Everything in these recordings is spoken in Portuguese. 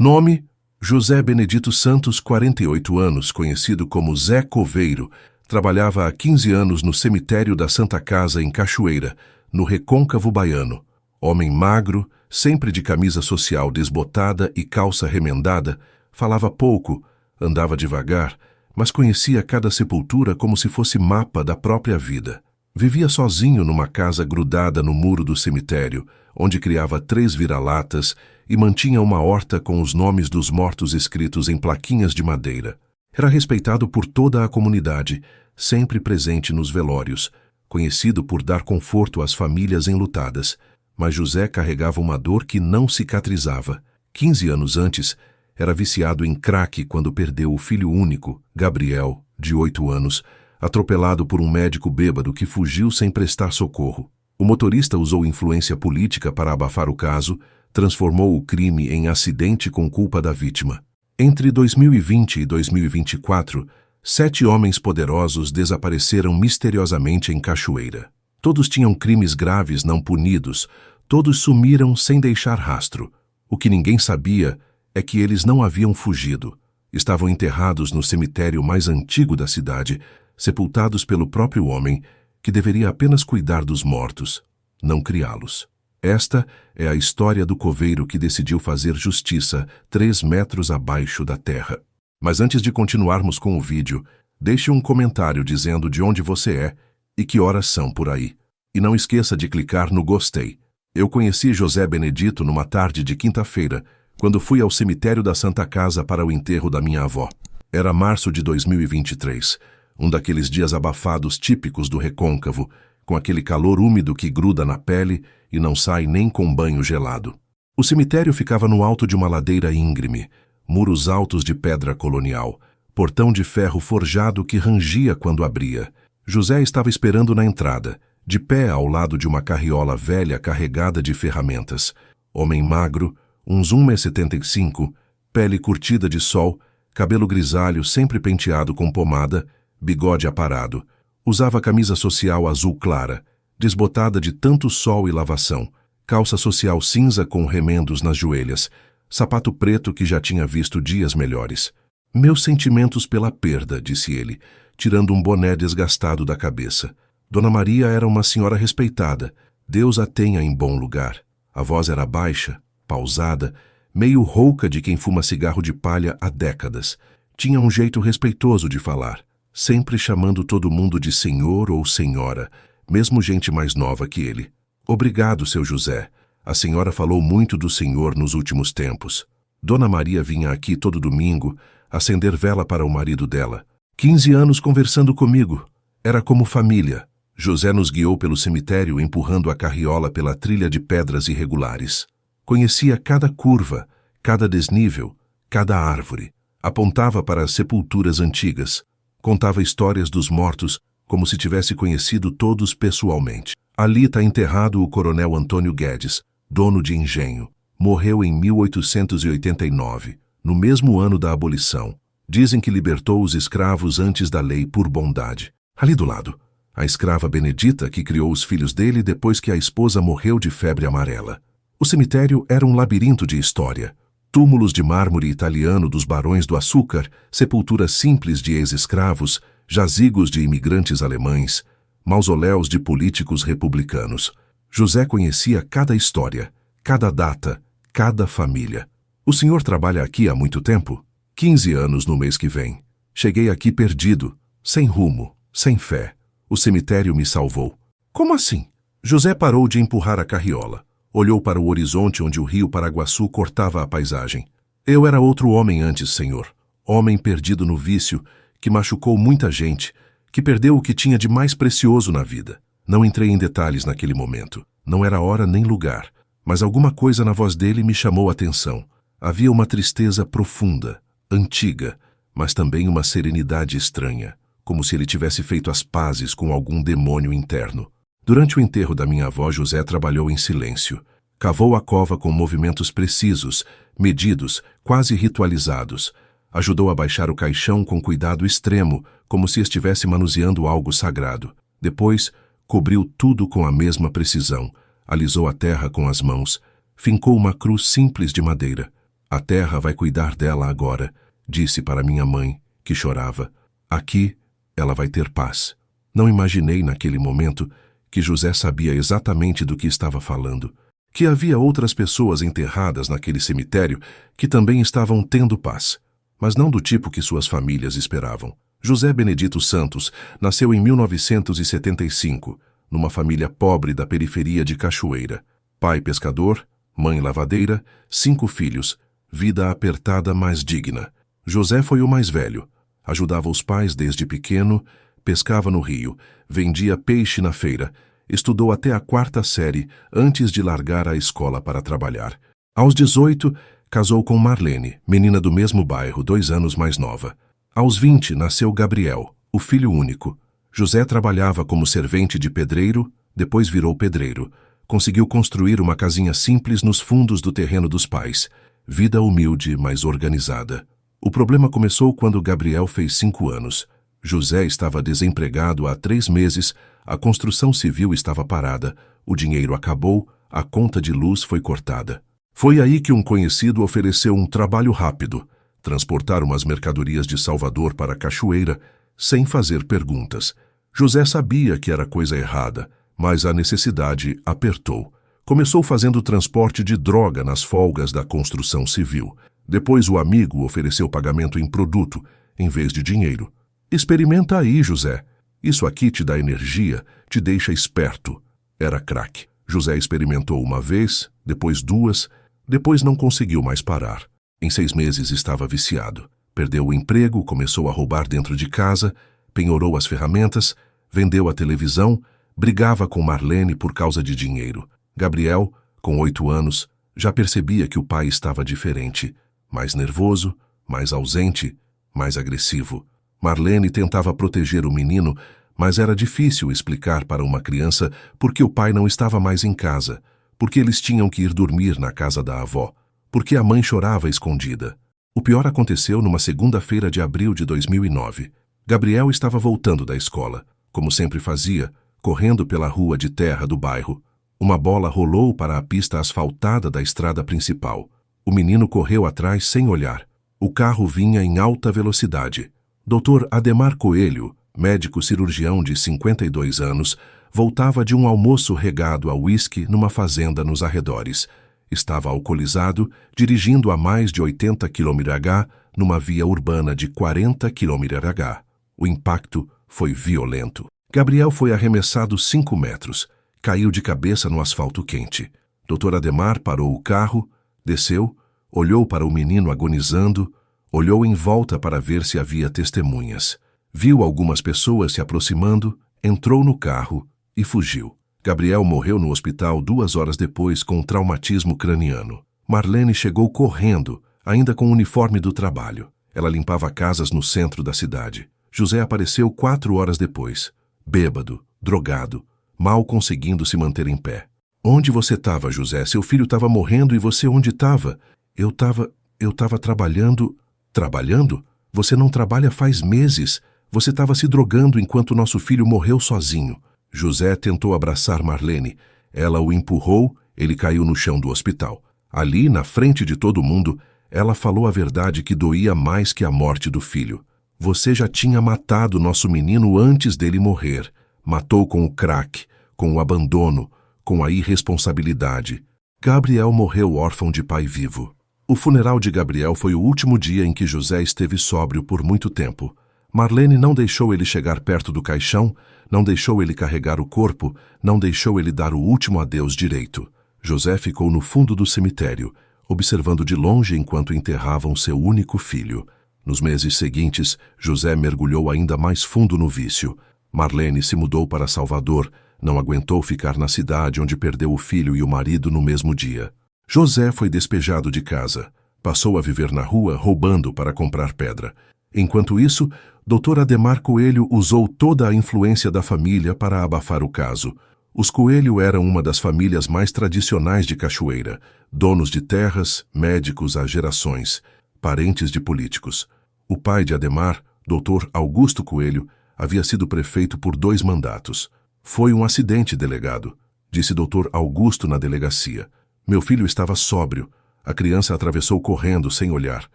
Nome: José Benedito Santos, 48 anos, conhecido como Zé Coveiro. Trabalhava há 15 anos no cemitério da Santa Casa, em Cachoeira, no Recôncavo Baiano. Homem magro, sempre de camisa social desbotada e calça remendada, falava pouco, andava devagar, mas conhecia cada sepultura como se fosse mapa da própria vida. Vivia sozinho numa casa grudada no muro do cemitério, onde criava 3 vira-latas e mantinha uma horta com os nomes dos mortos escritos em plaquinhas de madeira. Era respeitado por toda a comunidade, sempre presente nos velórios, conhecido por dar conforto às famílias enlutadas. Mas José carregava uma dor que não cicatrizava. 15 anos antes, era viciado em crack quando perdeu o filho único, Gabriel, de 8 anos, atropelado por um médico bêbado que fugiu sem prestar socorro. O motorista usou influência política para abafar o caso, transformou o crime em acidente com culpa da vítima. Entre 2020 e 2024, 7 homens poderosos desapareceram misteriosamente em Cachoeira. Todos tinham crimes graves não punidos, todos sumiram sem deixar rastro. O que ninguém sabia é que eles não haviam fugido. Estavam enterrados no cemitério mais antigo da cidade, sepultados pelo próprio homem, que deveria apenas cuidar dos mortos, não criá-los. Esta é a história do coveiro que decidiu fazer justiça 3 metros abaixo da terra. Mas antes de continuarmos com o vídeo, deixe um comentário dizendo de onde você é e que horas são por aí. E não esqueça de clicar no gostei. Eu conheci José Benedito numa tarde de quinta-feira, quando fui ao cemitério da Santa Casa para o enterro da minha avó. Era março de 2023, um daqueles dias abafados típicos do Recôncavo, com aquele calor úmido que gruda na pele e não sai nem com banho gelado. O cemitério ficava no alto de uma ladeira íngreme, muros altos de pedra colonial, portão de ferro forjado que rangia quando abria. José estava esperando na entrada, de pé ao lado de uma carriola velha carregada de ferramentas. Homem magro, uns 1,75 m, pele curtida de sol, cabelo grisalho sempre penteado com pomada, bigode aparado. Usava camisa social azul clara, desbotada de tanto sol e lavação, calça social cinza com remendos nas joelhas, sapato preto que já tinha visto dias melhores. Meus sentimentos pela perda, disse ele, tirando um boné desgastado da cabeça. Dona Maria era uma senhora respeitada, Deus a tenha em bom lugar. A voz era baixa, pausada, meio rouca de quem fuma cigarro de palha há décadas. Tinha um jeito respeitoso de falar, sempre chamando todo mundo de senhor ou senhora, mesmo gente mais nova que ele. Obrigado, seu José. A senhora falou muito do senhor nos últimos tempos. Dona Maria vinha aqui todo domingo, acender vela para o marido dela. 15 anos conversando comigo. Era como família. José nos guiou pelo cemitério empurrando a carriola pela trilha de pedras irregulares. Conhecia cada curva, cada desnível, cada árvore. Apontava para as sepulturas antigas. Contava histórias dos mortos como se tivesse conhecido todos pessoalmente. Ali está enterrado o coronel Antônio Guedes, dono de engenho. Morreu em 1889, no mesmo ano da abolição. Dizem que libertou os escravos antes da lei por bondade. Ali do lado, a escrava Benedita que criou os filhos dele depois que a esposa morreu de febre amarela. O cemitério era um labirinto de história. Túmulos de mármore italiano dos barões do açúcar, sepulturas simples de ex-escravos, jazigos de imigrantes alemães, mausoléus de políticos republicanos. José conhecia cada história, cada data, cada família. O senhor trabalha aqui há muito tempo? 15 anos no mês que vem. Cheguei aqui perdido, sem rumo, sem fé. O cemitério me salvou. Como assim? José parou de empurrar a carriola. Olhou para o horizonte onde o rio Paraguaçu cortava a paisagem. Eu era outro homem antes, senhor. Homem perdido no vício, que machucou muita gente, que perdeu o que tinha de mais precioso na vida. Não entrei em detalhes naquele momento. Não era hora nem lugar. Mas alguma coisa na voz dele me chamou a atenção. Havia uma tristeza profunda, antiga, mas também uma serenidade estranha, como se ele tivesse feito as pazes com algum demônio interno. Durante o enterro da minha avó, José trabalhou em silêncio. Cavou a cova com movimentos precisos, medidos, quase ritualizados. Ajudou a baixar o caixão com cuidado extremo, como se estivesse manuseando algo sagrado. Depois, cobriu tudo com a mesma precisão. Alisou a terra com as mãos. Fincou uma cruz simples de madeira. A terra vai cuidar dela agora, disse para minha mãe, que chorava. Aqui, ela vai ter paz. Não imaginei naquele momento que José sabia exatamente do que estava falando, que havia outras pessoas enterradas naquele cemitério que também estavam tendo paz, mas não do tipo que suas famílias esperavam. José Benedito Santos nasceu em 1975, numa família pobre da periferia de Cachoeira. Pai pescador, mãe lavadeira, 5 filhos, vida apertada mas digna. José foi o mais velho. Ajudava os pais desde pequeno, pescava no rio, vendia peixe na feira, estudou até a 4ª série antes de largar a escola para trabalhar. Aos 18, casou com Marlene, menina do mesmo bairro, 2 anos mais nova. Aos 20, nasceu Gabriel, o filho único. José trabalhava como servente de pedreiro, depois virou pedreiro. Conseguiu construir uma casinha simples nos fundos do terreno dos pais. Vida humilde, mas organizada. O problema começou quando Gabriel fez 5 anos. José estava desempregado há 3 meses, a construção civil estava parada, o dinheiro acabou, a conta de luz foi cortada. Foi aí que um conhecido ofereceu um trabalho rápido, transportar umas mercadorias de Salvador para Cachoeira, sem fazer perguntas. José sabia que era coisa errada, mas a necessidade apertou. Começou fazendo transporte de droga nas folgas da construção civil. Depois o amigo ofereceu pagamento em produto, em vez de dinheiro. Experimenta aí, José. Isso aqui te dá energia, te deixa esperto. Era crack. José experimentou uma vez, depois 2, depois não conseguiu mais parar. Em 6 meses estava viciado. Perdeu o emprego, começou a roubar dentro de casa, penhorou as ferramentas, vendeu a televisão, brigava com Marlene por causa de dinheiro. Gabriel, com 8 anos, já percebia que o pai estava diferente. Mais nervoso, mais ausente, mais agressivo. Marlene tentava proteger o menino, mas era difícil explicar para uma criança por que o pai não estava mais em casa, porque eles tinham que ir dormir na casa da avó, porque a mãe chorava escondida. O pior aconteceu numa segunda-feira de abril de 2009. Gabriel estava voltando da escola, como sempre fazia, correndo pela rua de terra do bairro. Uma bola rolou para a pista asfaltada da estrada principal. O menino correu atrás sem olhar. O carro vinha em alta velocidade. Dr. Ademar Coelho, médico cirurgião de 52 anos, voltava de um almoço regado a uísque numa fazenda nos arredores. Estava alcoolizado, dirigindo a mais de 80 km/h numa via urbana de 40 km/h. O impacto foi violento. Gabriel foi arremessado 5 metros. Caiu de cabeça no asfalto quente. Dr. Ademar parou o carro, desceu, olhou para o menino agonizando, olhou em volta para ver se havia testemunhas. Viu algumas pessoas se aproximando, entrou no carro e fugiu. Gabriel morreu no hospital 2 horas depois com um traumatismo craniano. Marlene chegou correndo, ainda com o uniforme do trabalho. Ela limpava casas no centro da cidade. José apareceu 4 horas depois, bêbado, drogado, mal conseguindo se manter em pé. Onde você estava, José? Seu filho estava morrendo e você onde estava? Eu estava trabalhando. Trabalhando? Você não trabalha faz meses. Você estava se drogando enquanto nosso filho morreu sozinho. José tentou abraçar Marlene. Ela o empurrou, ele caiu no chão do hospital. Ali, na frente de todo mundo, ela falou a verdade que doía mais que a morte do filho. Você já tinha matado nosso menino antes dele morrer. Matou com o crack, com o abandono, com a irresponsabilidade. Gabriel morreu órfão de pai vivo. O funeral de Gabriel foi o último dia em que José esteve sóbrio por muito tempo. Marlene não deixou ele chegar perto do caixão, não deixou ele carregar o corpo, não deixou ele dar o último adeus direito. José ficou no fundo do cemitério, observando de longe enquanto enterravam seu único filho. Nos meses seguintes, José mergulhou ainda mais fundo no vício. Marlene se mudou para Salvador, não aguentou ficar na cidade onde perdeu o filho e o marido no mesmo dia. José foi despejado de casa. Passou a viver na rua roubando para comprar pedra. Enquanto isso, Dr. Ademar Coelho usou toda a influência da família para abafar o caso. Os Coelho eram uma das famílias mais tradicionais de Cachoeira, donos de terras, médicos há gerações, parentes de políticos. O pai de Ademar, Dr. Augusto Coelho, havia sido prefeito por 2 mandatos. Foi um acidente, delegado, disse Dr. Augusto na delegacia. Meu filho estava sóbrio. A criança atravessou correndo, sem olhar.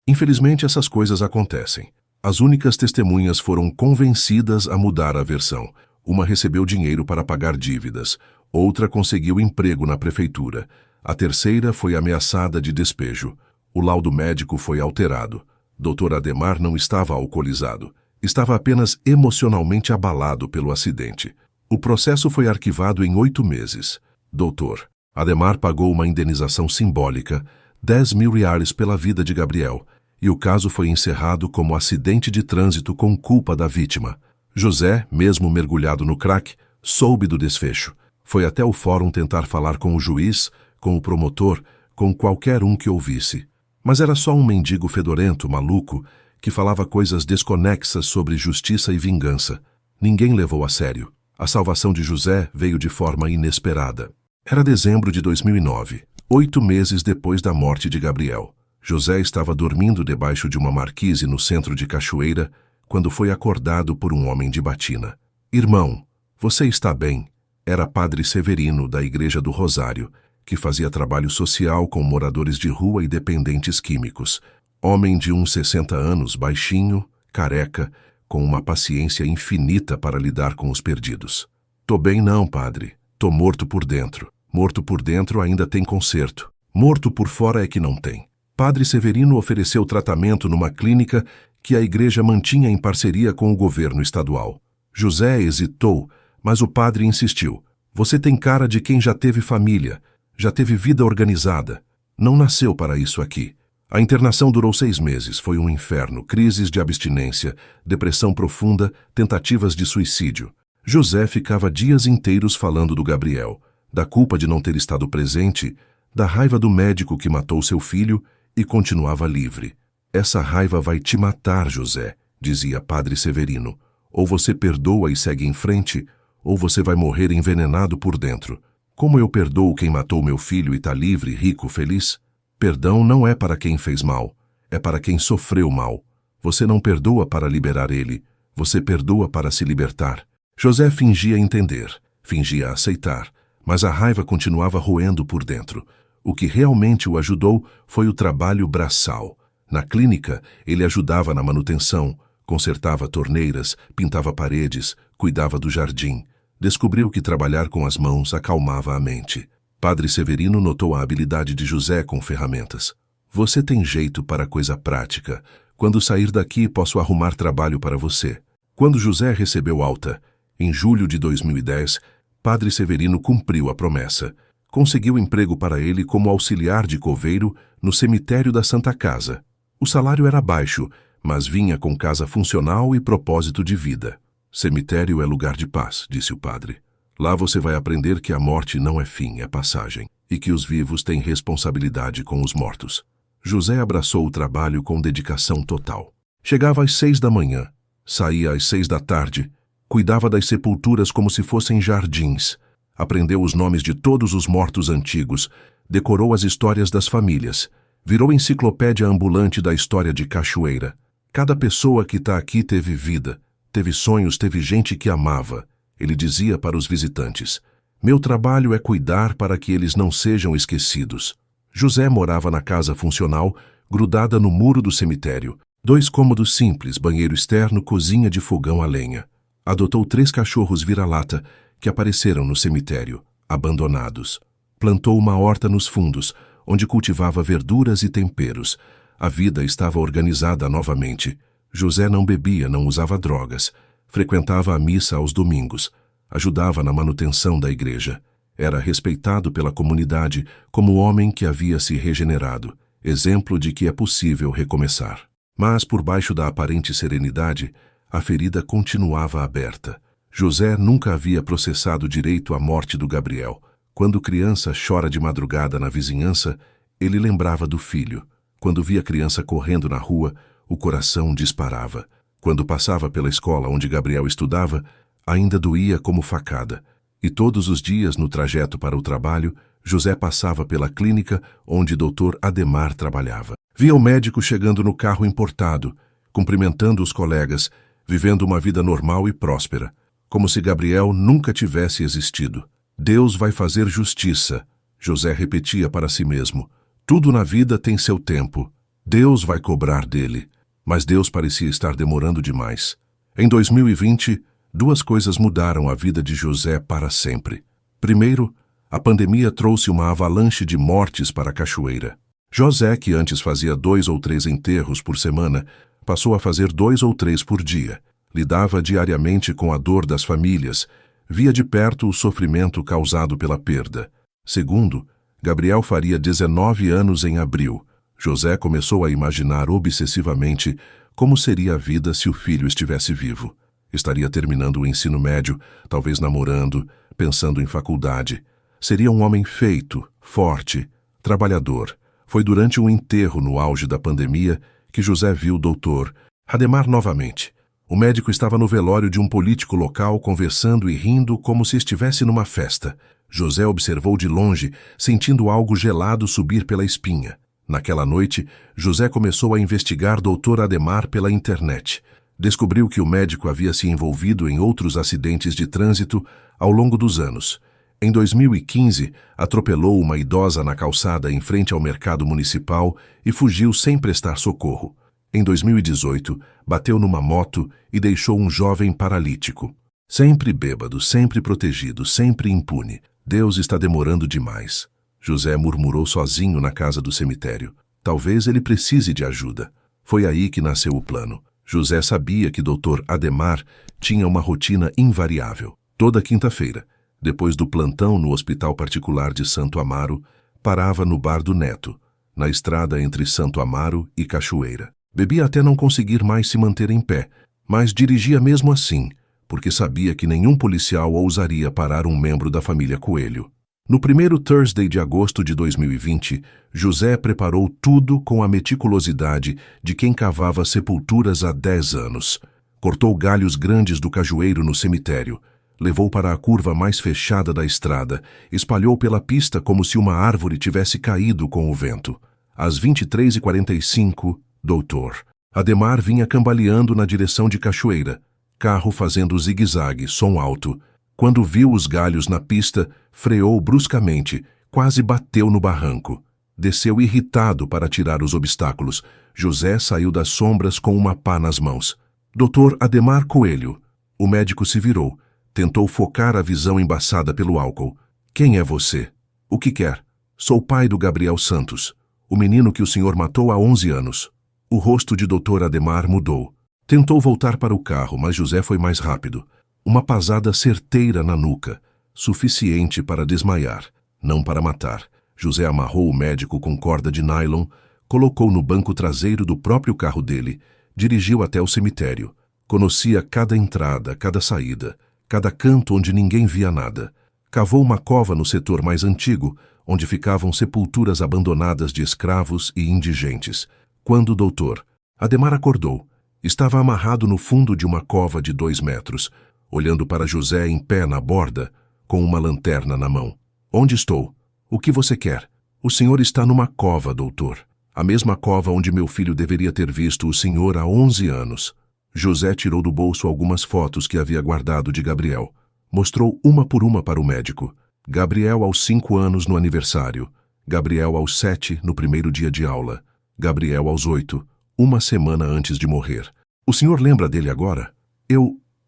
Infelizmente, essas coisas acontecem. As únicas testemunhas foram convencidas a mudar a versão. Uma recebeu dinheiro para pagar dívidas. Outra conseguiu emprego na prefeitura. A terceira foi ameaçada de despejo. O laudo médico foi alterado. Dr. Ademar não estava alcoolizado. Estava apenas emocionalmente abalado pelo acidente. O processo foi arquivado em 8 meses. Dr. Ademar pagou uma indenização simbólica, 10 mil reais pela vida de Gabriel, e o caso foi encerrado como acidente de trânsito com culpa da vítima. José, mesmo mergulhado no crack, soube do desfecho. Foi até o fórum tentar falar com o juiz, com o promotor, com qualquer um que ouvisse. Mas era só um mendigo fedorento, maluco, que falava coisas desconexas sobre justiça e vingança. Ninguém levou a sério. A salvação de José veio de forma inesperada. Era dezembro de 2009, 8 meses depois da morte de Gabriel. José estava dormindo debaixo de uma marquise no centro de Cachoeira, quando foi acordado por um homem de batina. "Irmão, você está bem?" Era Padre Severino, da Igreja do Rosário, que fazia trabalho social com moradores de rua e dependentes químicos. Homem de uns 60 anos, baixinho, careca, com uma paciência infinita para lidar com os perdidos. "Tô bem não, padre. Tô morto por dentro. Morto por dentro ainda tem conserto. Morto por fora é que não tem." Padre Severino ofereceu tratamento numa clínica que a igreja mantinha em parceria com o governo estadual. José hesitou, mas o padre insistiu. "Você tem cara de quem já teve família, já teve vida organizada. Não nasceu para isso aqui." A internação durou 6 meses, foi um inferno, crises de abstinência, depressão profunda, tentativas de suicídio. José ficava dias inteiros falando do Gabriel, da culpa de não ter estado presente, da raiva do médico que matou seu filho e continuava livre. "Essa raiva vai te matar, José", dizia Padre Severino. "Ou você perdoa e segue em frente, ou você vai morrer envenenado por dentro. Como eu perdoo quem matou meu filho e está livre, rico, feliz? Perdão não é para quem fez mal, é para quem sofreu mal. Você não perdoa para liberar ele, você perdoa para se libertar." José fingia entender, fingia aceitar, mas a raiva continuava roendo por dentro. O que realmente o ajudou foi o trabalho braçal. Na clínica, ele ajudava na manutenção, consertava torneiras, pintava paredes, cuidava do jardim. Descobriu que trabalhar com as mãos acalmava a mente. Padre Severino notou a habilidade de José com ferramentas. "Você tem jeito para coisa prática. Quando sair daqui, posso arrumar trabalho para você." Quando José recebeu alta, em julho de 2010, Padre Severino cumpriu a promessa. Conseguiu emprego para ele como auxiliar de coveiro no cemitério da Santa Casa. O salário era baixo, mas vinha com casa funcional e propósito de vida. "Cemitério é lugar de paz", disse o padre. "Lá você vai aprender que a morte não é fim, é passagem, e que os vivos têm responsabilidade com os mortos." José abraçou o trabalho com dedicação total. Chegava às 6 da manhã, saía às 6 da tarde, cuidava das sepulturas como se fossem jardins, aprendeu os nomes de todos os mortos antigos, decorou as histórias das famílias, virou enciclopédia ambulante da história de Cachoeira. Cada pessoa que está aqui teve vida, teve sonhos, teve gente que amava. Ele dizia para os visitantes: "Meu trabalho é cuidar para que eles não sejam esquecidos." José morava na casa funcional, grudada no muro do cemitério. 2 cômodos simples, banheiro externo, cozinha de fogão a lenha. Adotou 3 cachorros vira-lata que apareceram no cemitério, abandonados. Plantou uma horta nos fundos, onde cultivava verduras e temperos. A vida estava organizada novamente. José não bebia, não usava drogas. Frequentava a missa aos domingos. Ajudava na manutenção da igreja. Era respeitado pela comunidade como homem que havia se regenerado, exemplo de que é possível recomeçar. Mas, por baixo da aparente serenidade, a ferida continuava aberta. José nunca havia processado direito a morte do Gabriel. Quando criança chora de madrugada na vizinhança, ele lembrava do filho. Quando via criança correndo na rua, o coração disparava. Quando passava pela escola onde Gabriel estudava, ainda doía como facada. E todos os dias, no trajeto para o trabalho, José passava pela clínica onde Dr. Ademar trabalhava. Via o médico chegando no carro importado, cumprimentando os colegas, vivendo uma vida normal e próspera, como se Gabriel nunca tivesse existido. "Deus vai fazer justiça", José repetia para si mesmo. Tudo na vida tem seu tempo. Deus vai cobrar dele. Mas Deus parecia estar demorando demais. Em 2020, duas coisas mudaram a vida de José para sempre. Primeiro, a pandemia trouxe uma avalanche de mortes para a Cachoeira. José, que antes fazia 2 ou 3 enterros por semana, passou a fazer 2 ou 3 por dia. Lidava diariamente com a dor das famílias, via de perto o sofrimento causado pela perda. Segundo, Gabriel faria 19 anos em abril. José começou a imaginar obsessivamente como seria a vida se o filho estivesse vivo. Estaria terminando o ensino médio, talvez namorando, pensando em faculdade. Seria um homem feito, forte, trabalhador. Foi durante um enterro no auge da pandemia que José viu o doutor Ademar novamente. O médico estava no velório de um político local conversando e rindo como se estivesse numa festa. José observou de longe, sentindo algo gelado subir pela espinha. Naquela noite, José começou a investigar Dr. Ademar pela internet. Descobriu que o médico havia se envolvido em outros acidentes de trânsito ao longo dos anos. Em 2015, atropelou uma idosa na calçada em frente ao mercado municipal e fugiu sem prestar socorro. Em 2018, bateu numa moto e deixou um jovem paralítico. Sempre bêbado, sempre protegido, sempre impune. Deus está demorando demais. José murmurou sozinho na casa do cemitério. Talvez ele precise de ajuda. Foi aí que nasceu o plano. José sabia que Dr. Ademar tinha uma rotina invariável. Toda quinta-feira, depois do plantão no hospital particular de Santo Amaro, parava no bar do Neto, na estrada entre Santo Amaro e Cachoeira. Bebia até não conseguir mais se manter em pé, mas dirigia mesmo assim, porque sabia que nenhum policial ousaria parar um membro da família Coelho. No primeiro Thursday de agosto de 2020, José preparou tudo com a meticulosidade de quem cavava sepulturas há 10 anos. Cortou galhos grandes do cajueiro no cemitério, levou para a curva mais fechada da estrada, espalhou pela pista como se uma árvore tivesse caído com o vento. Às 23h45, Dr. Ademar vinha cambaleando na direção de Cachoeira, carro fazendo zigue-zague, som alto. Quando viu os galhos na pista, freou bruscamente, quase bateu no barranco. Desceu irritado para tirar os obstáculos. José saiu das sombras com uma pá nas mãos. Dr. Ademar Coelho. O médico se virou. Tentou focar a visão embaçada pelo álcool. Quem é você? O que quer? Sou pai do Gabriel Santos, o menino que o senhor matou há 11 anos. O rosto de Dr. Ademar mudou. Tentou voltar para o carro, mas José foi mais rápido. Uma pasada certeira na nuca, suficiente para desmaiar, não para matar. José amarrou o médico com corda de nylon, colocou no banco traseiro do próprio carro dele, dirigiu até o cemitério. Conhecia cada entrada, cada saída, cada canto onde ninguém via nada. Cavou uma cova no setor mais antigo, onde ficavam sepulturas abandonadas de escravos e indigentes. Quando o doutor Ademar acordou, estava amarrado no fundo de uma cova de 2 metros, olhando para José em pé na borda, com uma lanterna na mão. Onde estou? O que você quer? O senhor está numa cova, doutor. A mesma cova onde meu filho deveria ter visto o senhor há 11 anos. José tirou do bolso algumas fotos que havia guardado de Gabriel. Mostrou uma por uma para o médico. Gabriel aos 5 anos no aniversário. Gabriel aos 7 no primeiro dia de aula. Gabriel aos 8, uma semana antes de morrer. O senhor lembra dele agora?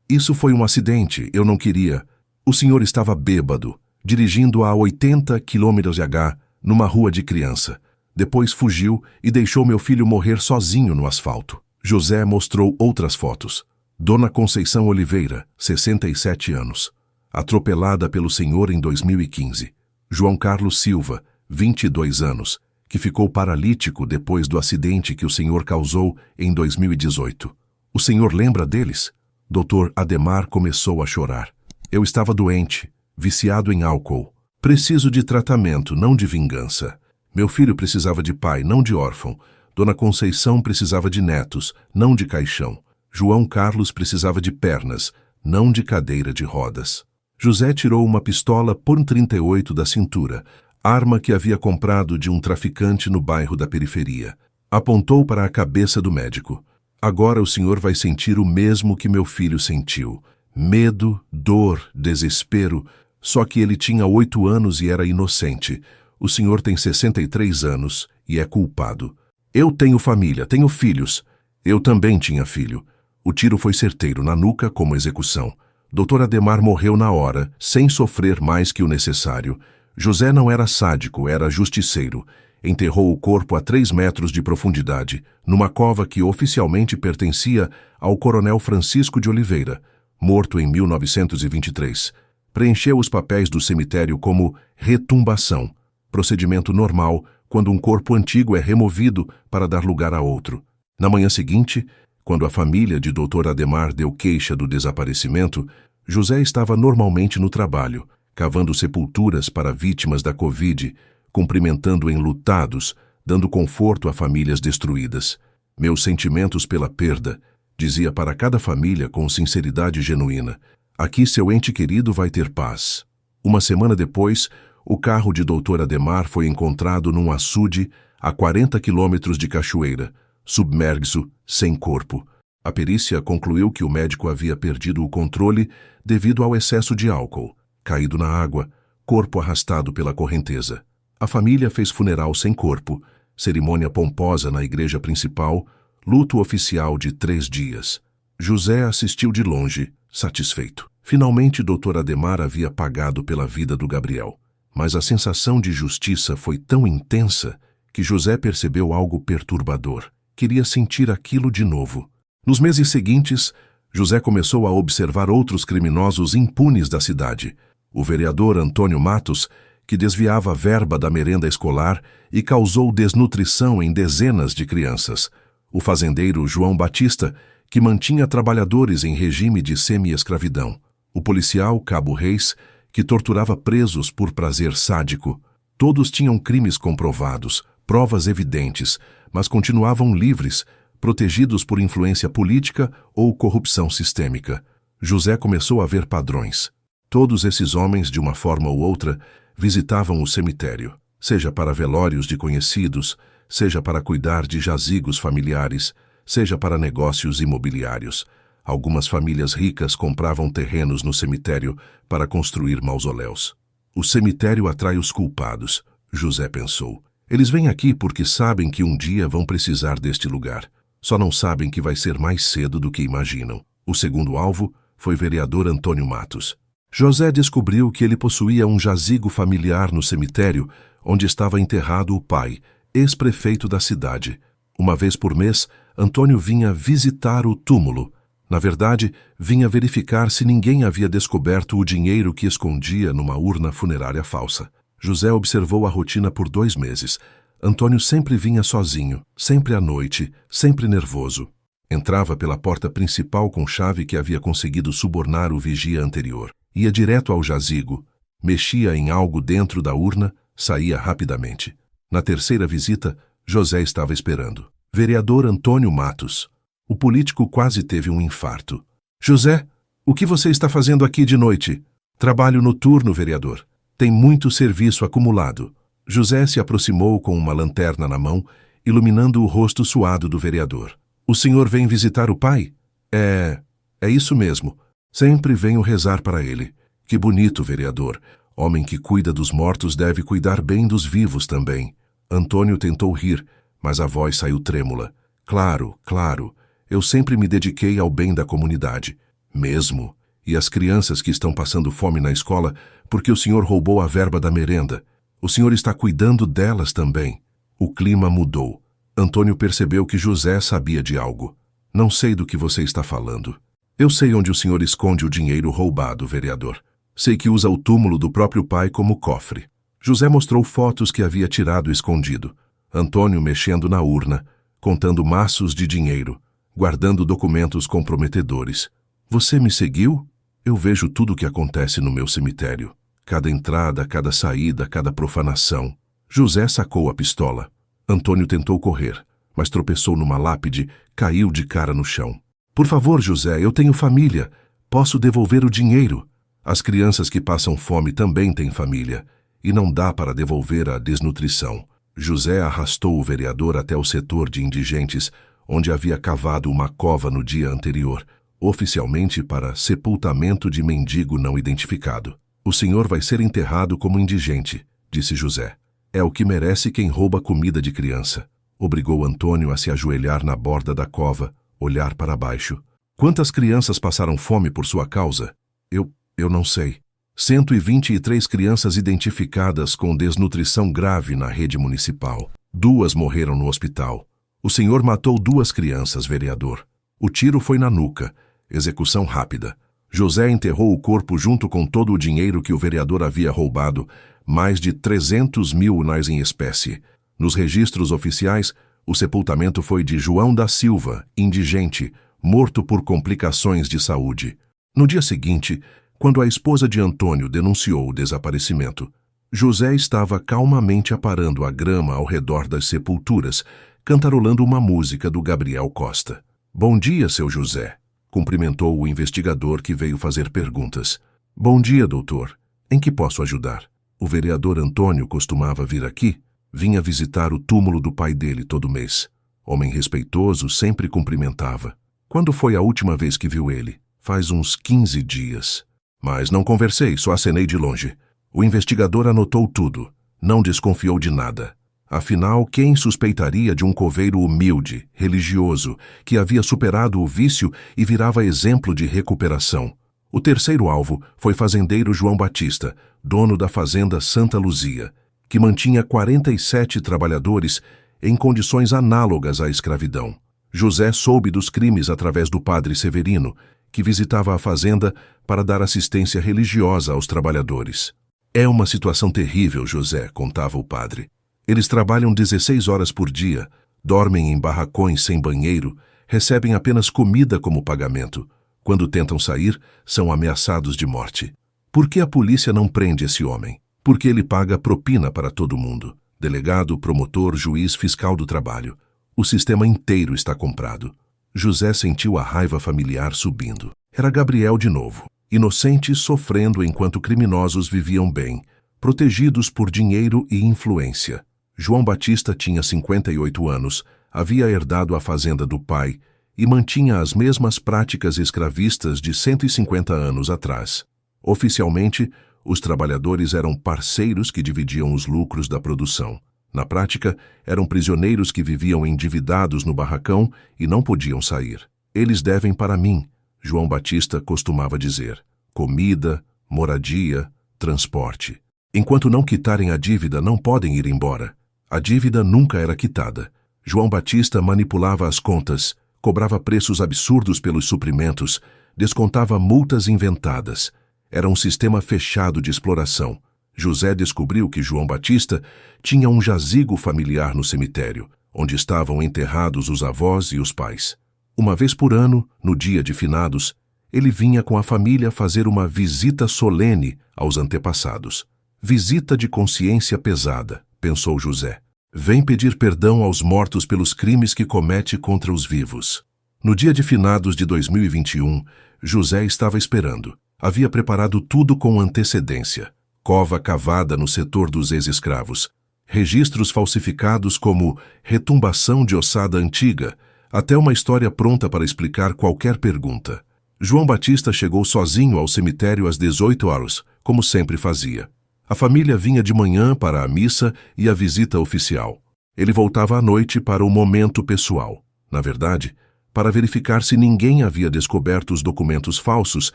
Isso foi um acidente, eu não queria. O senhor estava bêbado, dirigindo a 80 km/h numa rua de criança. Depois fugiu e deixou meu filho morrer sozinho no asfalto. José mostrou outras fotos. Dona Conceição Oliveira, 67 anos. Atropelada pelo senhor em 2015. João Carlos Silva, 22 anos, que ficou paralítico depois do acidente que o senhor causou em 2018. O senhor lembra deles? Dr. Ademar começou a chorar. Eu estava doente, viciado em álcool. Preciso de tratamento, não de vingança. Meu filho precisava de pai, não de órfão. Dona Conceição precisava de netos, não de caixão. João Carlos precisava de pernas, não de cadeira de rodas. José tirou uma pistola .38 da cintura, arma que havia comprado de um traficante no bairro da periferia. Apontou para a cabeça do médico. Agora o senhor vai sentir o mesmo que meu filho sentiu. Medo, dor, desespero, só que ele tinha 8 anos e era inocente. O senhor tem 63 anos e é culpado. Eu tenho família, tenho filhos. Eu também tinha filho. O tiro foi certeiro na nuca como execução. Dr. Ademar morreu na hora, sem sofrer mais que o necessário. José não era sádico, era justiceiro. Enterrou o corpo a 3 metros de profundidade, numa cova que oficialmente pertencia ao coronel Francisco de Oliveira, morto em 1923. Preencheu os papéis do cemitério como retumbação, procedimento normal quando um corpo antigo é removido para dar lugar a outro. Na manhã seguinte, quando a família de Dr. Ademar deu queixa do desaparecimento, José estava normalmente no trabalho, cavando sepulturas para vítimas da Covid, cumprimentando enlutados, dando conforto a famílias destruídas. Meus sentimentos pela perda, dizia para cada família com sinceridade genuína. Aqui seu ente querido vai ter paz. Uma semana depois, o carro de Dr. Ademar foi encontrado num açude a 40 quilômetros de Cachoeira, submerso, sem corpo. A perícia concluiu que o médico havia perdido o controle devido ao excesso de álcool, caído na água, corpo arrastado pela correnteza. A família fez funeral sem corpo, cerimônia pomposa na igreja principal, luto oficial de 3 dias. José assistiu de longe, satisfeito. Finalmente, Dr. Ademar havia pagado pela vida do Gabriel. Mas a sensação de justiça foi tão intensa que José percebeu algo perturbador. Queria sentir aquilo de novo. Nos meses seguintes, José começou a observar outros criminosos impunes da cidade. O vereador Antônio Matos, que desviava a verba da merenda escolar e causou desnutrição em dezenas de crianças. O fazendeiro João Batista, que mantinha trabalhadores em regime de semi-escravidão. O policial Cabo Reis, que torturava presos por prazer sádico. Todos tinham crimes comprovados, provas evidentes, mas continuavam livres, protegidos por influência política ou corrupção sistêmica. José começou a ver padrões. Todos esses homens, de uma forma ou outra, visitavam o cemitério, seja para velórios de conhecidos, seja para cuidar de jazigos familiares, seja para negócios imobiliários. Algumas famílias ricas compravam terrenos no cemitério para construir mausoléus. O cemitério atrai os culpados, José pensou. Eles vêm aqui porque sabem que um dia vão precisar deste lugar. Só não sabem que vai ser mais cedo do que imaginam. O segundo alvo foi o vereador Antônio Matos. José descobriu que ele possuía um jazigo familiar no cemitério onde estava enterrado o pai, ex-prefeito da cidade. Uma vez por mês, Antônio vinha visitar o túmulo. Na verdade, vinha verificar se ninguém havia descoberto o dinheiro que escondia numa urna funerária falsa. José observou a rotina por 2 meses. Antônio sempre vinha sozinho, sempre à noite, sempre nervoso. Entrava pela porta principal com chave que havia conseguido subornar o vigia anterior. Ia direto ao jazigo, mexia em algo dentro da urna, saía rapidamente. Na terceira visita, José estava esperando. Vereador Antônio Matos. O político quase teve um infarto. José, o que você está fazendo aqui de noite? Trabalho noturno, vereador. Tem muito serviço acumulado. José se aproximou com uma lanterna na mão, iluminando o rosto suado do vereador. O senhor vem visitar o pai? É isso mesmo. Sempre venho rezar para ele. Que bonito, vereador. Homem que cuida dos mortos deve cuidar bem dos vivos também. Antônio tentou rir, mas a voz saiu trêmula. Claro, claro. Eu sempre me dediquei ao bem da comunidade. Mesmo. E as crianças que estão passando fome na escola porque o senhor roubou a verba da merenda. O senhor está cuidando delas também. O clima mudou. Antônio percebeu que José sabia de algo. Não sei do que você está falando. Eu sei onde o senhor esconde o dinheiro roubado, vereador. Sei que usa o túmulo do próprio pai como cofre. José mostrou fotos que havia tirado escondido. Antônio mexendo na urna, contando maços de dinheiro, guardando documentos comprometedores. Você me seguiu? Eu vejo tudo o que acontece no meu cemitério. Cada entrada, cada saída, cada profanação. José sacou a pistola. Antônio tentou correr, mas tropeçou numa lápide, caiu de cara no chão. Por favor, José, eu tenho família. Posso devolver o dinheiro. As crianças que passam fome também têm família, e não dá para devolver a desnutrição. José arrastou o vereador até o setor de indigentes, onde havia cavado uma cova no dia anterior, oficialmente para sepultamento de mendigo não identificado. O senhor vai ser enterrado como indigente, disse José. É o que merece quem rouba comida de criança. Obrigou Antônio a se ajoelhar na borda da cova, olhar para baixo. Quantas crianças passaram fome por sua causa? Eu não sei. 123 crianças identificadas com desnutrição grave na rede municipal. 2 morreram no hospital. O senhor matou 2 crianças, vereador. O tiro foi na nuca. Execução rápida. José enterrou o corpo junto com todo o dinheiro que o vereador havia roubado, mais de 300 mil unais em espécie. Nos registros oficiais, o sepultamento foi de João da Silva, indigente, morto por complicações de saúde. No dia seguinte, quando a esposa de Antônio denunciou o desaparecimento, José estava calmamente aparando a grama ao redor das sepulturas, cantarolando uma música do Gabriel Costa. Bom dia, seu José, cumprimentou o investigador que veio fazer perguntas. Bom dia, doutor. Em que posso ajudar? O vereador Antônio costumava vir aqui. Vinha visitar o túmulo do pai dele todo mês. Homem respeitoso, sempre cumprimentava. Quando foi a última vez que viu ele? Faz uns 15 dias. Mas não conversei, só acenei de longe. O investigador anotou tudo. Não desconfiou de nada. Afinal, quem suspeitaria de um coveiro humilde, religioso, que havia superado o vício e virava exemplo de recuperação? O terceiro alvo foi fazendeiro João Batista, dono da fazenda Santa Luzia, que mantinha 47 trabalhadores em condições análogas à escravidão. José soube dos crimes através do padre Severino, que visitava a fazenda para dar assistência religiosa aos trabalhadores. É uma situação terrível, José, contava o padre. Eles trabalham 16 horas por dia, dormem em barracões sem banheiro, recebem apenas comida como pagamento. Quando tentam sair, são ameaçados de morte. Por que a polícia não prende esse homem? Porque ele paga propina para todo mundo. Delegado, promotor, juiz, fiscal do trabalho. O sistema inteiro está comprado. José sentiu a raiva familiar subindo. Era Gabriel de novo. Inocentes sofrendo enquanto criminosos viviam bem, protegidos por dinheiro e influência. João Batista tinha 58 anos, havia herdado a fazenda do pai e mantinha as mesmas práticas escravistas de 150 anos atrás. Oficialmente, os trabalhadores eram parceiros que dividiam os lucros da produção. Na prática, eram prisioneiros que viviam endividados no barracão e não podiam sair. Eles devem para mim, João Batista costumava dizer. Comida, moradia, transporte. Enquanto não quitarem a dívida, não podem ir embora. A dívida nunca era quitada. João Batista manipulava as contas, cobrava preços absurdos pelos suprimentos, descontava multas inventadas. Era um sistema fechado de exploração. José descobriu que João Batista tinha um jazigo familiar no cemitério, onde estavam enterrados os avós e os pais. Uma vez por ano, no dia de finados, ele vinha com a família fazer uma visita solene aos antepassados. Visita de consciência pesada, pensou José. Vem pedir perdão aos mortos pelos crimes que comete contra os vivos. No dia de finados de 2021, José estava esperando. Havia preparado tudo com antecedência. Cova cavada no setor dos ex-escravos. Registros falsificados como retumbação de ossada antiga, até uma história pronta para explicar qualquer pergunta. João Batista chegou sozinho ao cemitério às 18 horas, como sempre fazia. A família vinha de manhã para a missa e a visita oficial. Ele voltava à noite para o momento pessoal. Na verdade, para verificar se ninguém havia descoberto os documentos falsos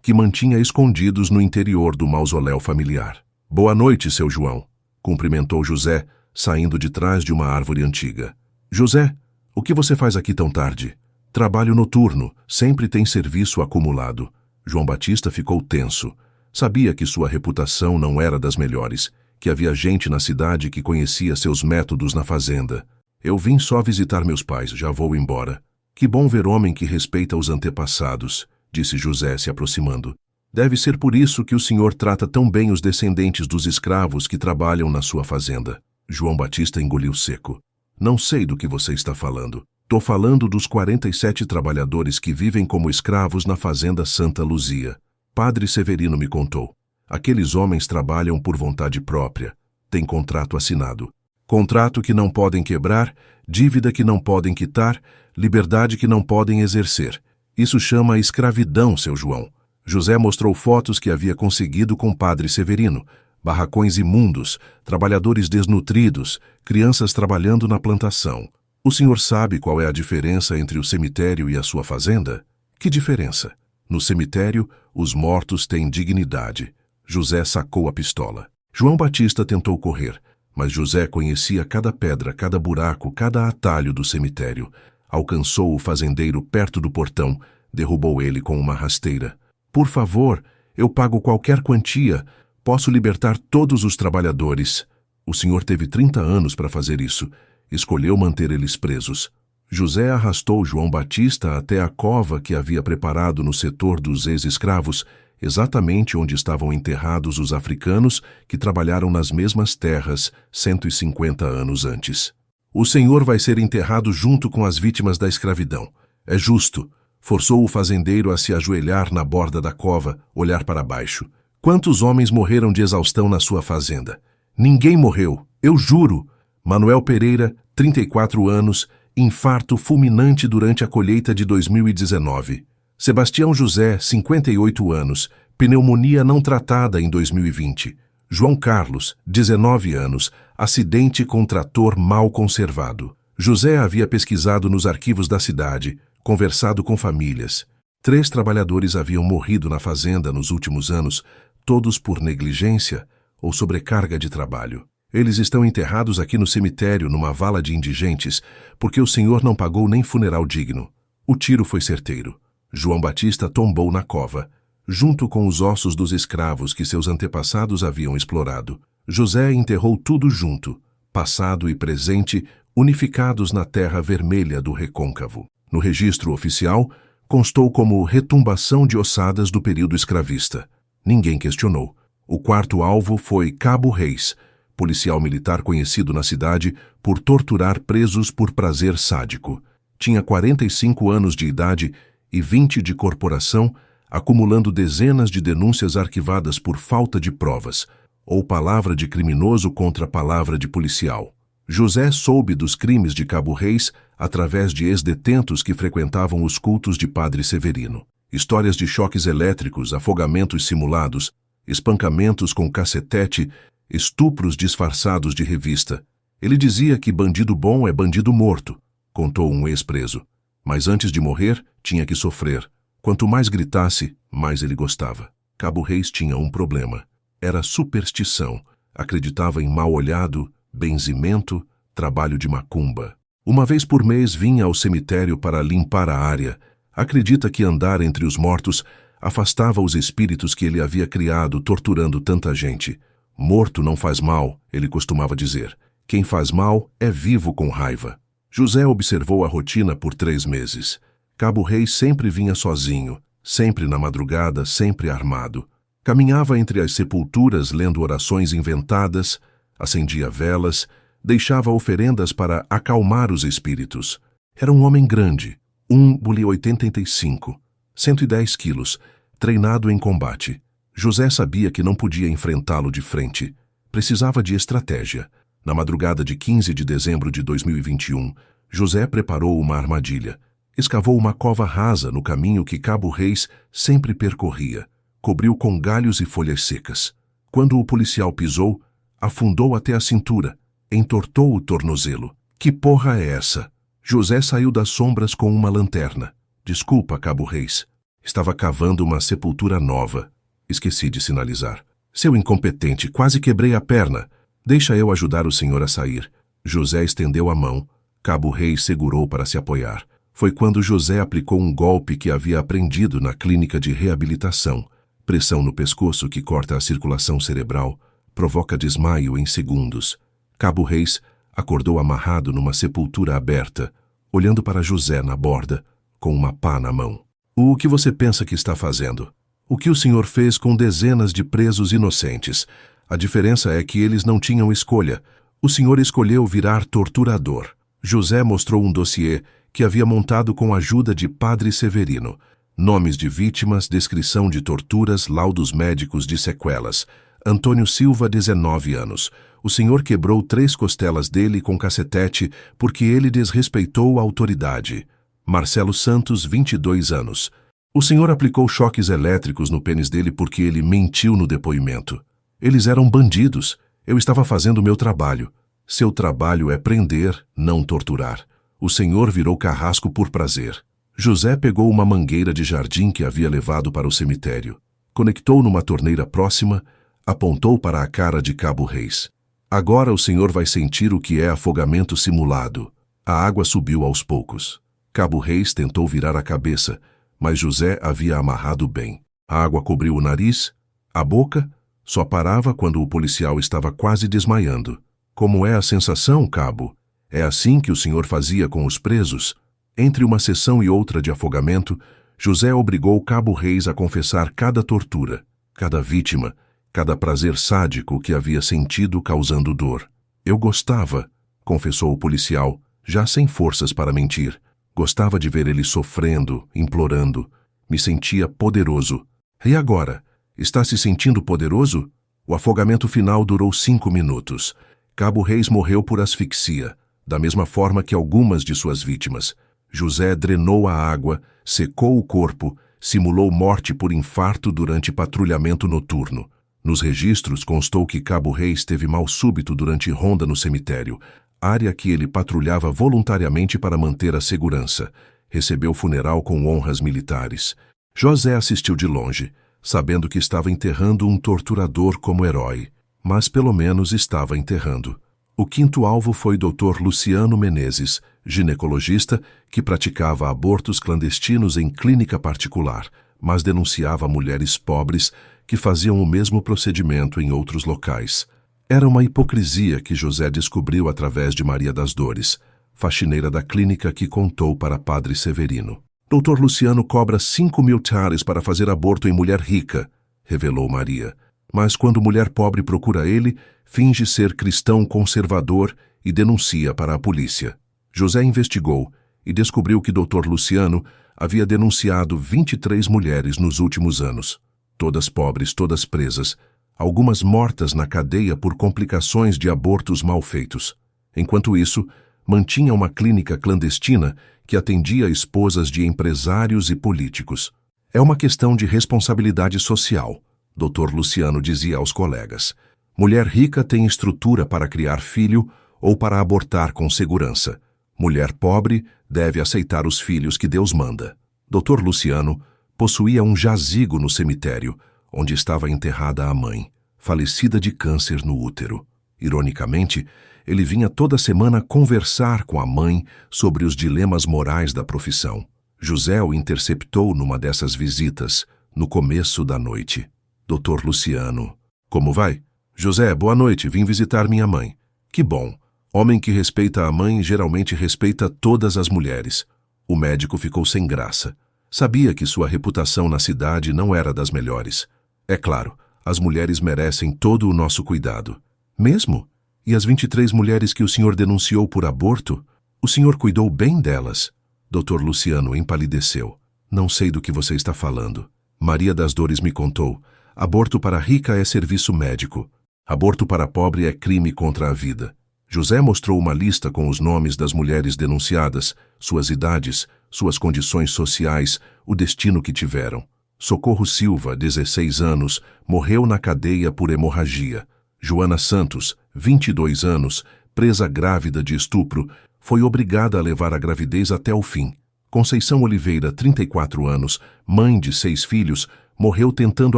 que mantinha escondidos no interior do mausoléu familiar. Boa noite, seu João, cumprimentou José, saindo de trás de uma árvore antiga. José, o que você faz aqui tão tarde? Trabalho noturno, sempre tem serviço acumulado. João Batista ficou tenso. Sabia que sua reputação não era das melhores, que havia gente na cidade que conhecia seus métodos na fazenda. Eu vim só visitar meus pais, já vou embora. Que bom ver homem que respeita os antepassados, disse José se aproximando. Deve ser por isso que o senhor trata tão bem os descendentes dos escravos que trabalham na sua fazenda. João Batista engoliu seco. Não sei do que você está falando. Tô falando dos 47 trabalhadores que vivem como escravos na fazenda Santa Luzia. Padre Severino me contou. Aqueles homens trabalham por vontade própria. Têm contrato assinado. Contrato que não podem quebrar, dívida que não podem quitar, liberdade que não podem exercer. Isso chama escravidão, seu João. José mostrou fotos que havia conseguido com Padre Severino. barracões imundos, trabalhadores desnutridos, crianças trabalhando na plantação. O senhor sabe qual é a diferença entre o cemitério e a sua fazenda? Que diferença? No cemitério, os mortos têm dignidade. José sacou a pistola. João Batista tentou correr, mas José conhecia cada pedra, cada buraco, cada atalho do cemitério. Alcançou o fazendeiro perto do portão, derrubou ele com uma rasteira. Por favor, eu pago qualquer quantia. Posso libertar todos os trabalhadores. O senhor teve 30 anos para fazer isso. Escolheu manter eles presos. José arrastou João Batista até a cova que havia preparado no setor dos ex-escravos, exatamente onde estavam enterrados os africanos que trabalharam nas mesmas terras 150 anos antes. O senhor vai ser enterrado junto com as vítimas da escravidão. É justo. Forçou o fazendeiro a se ajoelhar na borda da cova, olhar para baixo. Quantos homens morreram de exaustão na sua fazenda? Ninguém morreu, eu juro. Manuel Pereira, 34 anos, infarto fulminante durante a colheita de 2019. Sebastião José, 58 anos, pneumonia não tratada em 2020. João Carlos, 19 anos, acidente com trator mal conservado. José havia pesquisado nos arquivos da cidade, conversado com famílias. 3 trabalhadores haviam morrido na fazenda nos últimos anos, todos por negligência ou sobrecarga de trabalho. Eles estão enterrados aqui no cemitério, numa vala de indigentes, porque o senhor não pagou nem funeral digno. O tiro foi certeiro. João Batista tombou na cova, junto com os ossos dos escravos que seus antepassados haviam explorado. José enterrou tudo junto, passado e presente, unificados na terra vermelha do recôncavo. No registro oficial, constou como retumbação de ossadas do período escravista. Ninguém questionou. O quarto alvo foi Cabo Reis, policial militar conhecido na cidade por torturar presos por prazer sádico. Tinha 45 anos de idade e 20 de corporação, acumulando dezenas de denúncias arquivadas por falta de provas, ou palavra de criminoso contra palavra de policial. José soube dos crimes de Cabo Reis através de ex-detentos que frequentavam os cultos de Padre Severino. Histórias de choques elétricos, afogamentos simulados, espancamentos com cacetete, estupros disfarçados de revista. Ele dizia que bandido bom é bandido morto, contou um ex-preso. Mas antes de morrer, tinha que sofrer. Quanto mais gritasse, mais ele gostava. Cabo Reis tinha um problema. Era superstição. Acreditava em mal-olhado, benzimento, trabalho de macumba. Uma vez por mês vinha ao cemitério para limpar a área. Acredita que andar entre os mortos afastava os espíritos que ele havia criado torturando tanta gente. Morto não faz mal, ele costumava dizer. Quem faz mal é vivo com raiva. José observou a rotina por 3 meses. Cabo Reis sempre vinha sozinho, sempre na madrugada, sempre armado. Caminhava entre as sepulturas lendo orações inventadas, acendia velas, deixava oferendas para acalmar os espíritos. Era um homem grande, 1,85, 110 quilos, treinado em combate. José sabia que não podia enfrentá-lo de frente. Precisava de estratégia. Na madrugada de 15 de dezembro de 2021, José preparou uma armadilha. Escavou uma cova rasa no caminho que Cabo Reis sempre percorria. Cobriu com galhos e folhas secas. Quando o policial pisou, afundou até a cintura, entortou o tornozelo. Que porra é essa? José saiu das sombras com uma lanterna. Desculpa, Cabo Reis. Estava cavando uma sepultura nova. Esqueci de sinalizar. Seu incompetente, quase quebrei a perna. Deixa eu ajudar o senhor a sair. José estendeu a mão. Cabo Reis segurou para se apoiar. Foi quando José aplicou um golpe que havia aprendido na clínica de reabilitação. Pressão no pescoço que corta a circulação cerebral, provoca desmaio em segundos. Cabo Reis acordou amarrado numa sepultura aberta, olhando para José na borda, com uma pá na mão. O que você pensa que está fazendo? O que o senhor fez com dezenas de presos inocentes? A diferença é que eles não tinham escolha. O senhor escolheu virar torturador. José mostrou um dossiê que havia montado com a ajuda de Padre Severino. Nomes de vítimas, descrição de torturas, laudos médicos de sequelas. Antônio Silva, 19 anos. O senhor quebrou 3 costelas dele com cacetete porque ele desrespeitou a autoridade. Marcelo Santos, 22 anos. O senhor aplicou choques elétricos no pênis dele porque ele mentiu no depoimento. Eles eram bandidos. Eu estava fazendo o meu trabalho. Seu trabalho é prender, não torturar. O senhor virou carrasco por prazer. José pegou uma mangueira de jardim que havia levado para o cemitério. Conectou numa torneira próxima, apontou para a cara de Cabo Reis. Agora o senhor vai sentir o que é afogamento simulado. A água subiu aos poucos. Cabo Reis tentou virar a cabeça, mas José havia amarrado bem. A água cobriu o nariz, a boca, só parava quando o policial estava quase desmaiando. Como é a sensação, cabo? É assim que o senhor fazia com os presos? Entre uma sessão e outra de afogamento, José obrigou Cabo Reis a confessar cada tortura, cada vítima, cada prazer sádico que havia sentido causando dor. Eu gostava, confessou o policial, já sem forças para mentir. Gostava de ver ele sofrendo, implorando. Me sentia poderoso. E agora? Está se sentindo poderoso? O afogamento final durou 5 minutos. Cabo Reis morreu por asfixia, da mesma forma que algumas de suas vítimas. José drenou a água, secou o corpo, simulou morte por infarto durante patrulhamento noturno. Nos registros constou que Cabo Reis teve mal súbito durante ronda no cemitério, área que ele patrulhava voluntariamente para manter a segurança. Recebeu funeral com honras militares. José assistiu de longe, sabendo que estava enterrando um torturador como herói, mas pelo menos estava enterrando. O quinto alvo foi Dr. Luciano Menezes, ginecologista que praticava abortos clandestinos em clínica particular, mas denunciava mulheres pobres que faziam o mesmo procedimento em outros locais. Era uma hipocrisia que José descobriu através de Maria das Dores, faxineira da clínica que contou para Padre Severino. Dr. Luciano cobra 5.000 tares para fazer aborto em mulher rica, revelou Maria. Mas quando mulher pobre procura ele, finge ser cristão conservador e denuncia para a polícia. José investigou e descobriu que Dr. Luciano havia denunciado 23 mulheres nos últimos anos. Todas pobres, todas presas, algumas mortas na cadeia por complicações de abortos mal feitos. Enquanto isso, mantinha uma clínica clandestina que atendia esposas de empresários e políticos. É uma questão de responsabilidade social, Dr. Luciano dizia aos colegas. Mulher rica tem estrutura para criar filho ou para abortar com segurança. Mulher pobre deve aceitar os filhos que Deus manda. Dr. Luciano possuía um jazigo no cemitério, onde estava enterrada a mãe, falecida de câncer no útero. Ironicamente, ele vinha toda semana conversar com a mãe sobre os dilemas morais da profissão. José o interceptou numa dessas visitas, no começo da noite. Dr. Luciano. Como vai? José, boa noite, vim visitar minha mãe. Que bom. Homem que respeita a mãe geralmente respeita todas as mulheres. O médico ficou sem graça. Sabia que sua reputação na cidade não era das melhores. É claro, as mulheres merecem todo o nosso cuidado. Mesmo? E as 23 mulheres que o senhor denunciou por aborto? O senhor cuidou bem delas? Dr. Luciano empalideceu. Não sei do que você está falando. Maria das Dores me contou. Aborto para rica é serviço médico. Aborto para pobre é crime contra a vida. José mostrou uma lista com os nomes das mulheres denunciadas, suas idades, suas condições sociais, o destino que tiveram. Socorro Silva, 16 anos, morreu na cadeia por hemorragia. Joana Santos, 22 anos, presa grávida de estupro, foi obrigada a levar a gravidez até o fim. Conceição Oliveira, 34 anos, mãe de 6 filhos, morreu tentando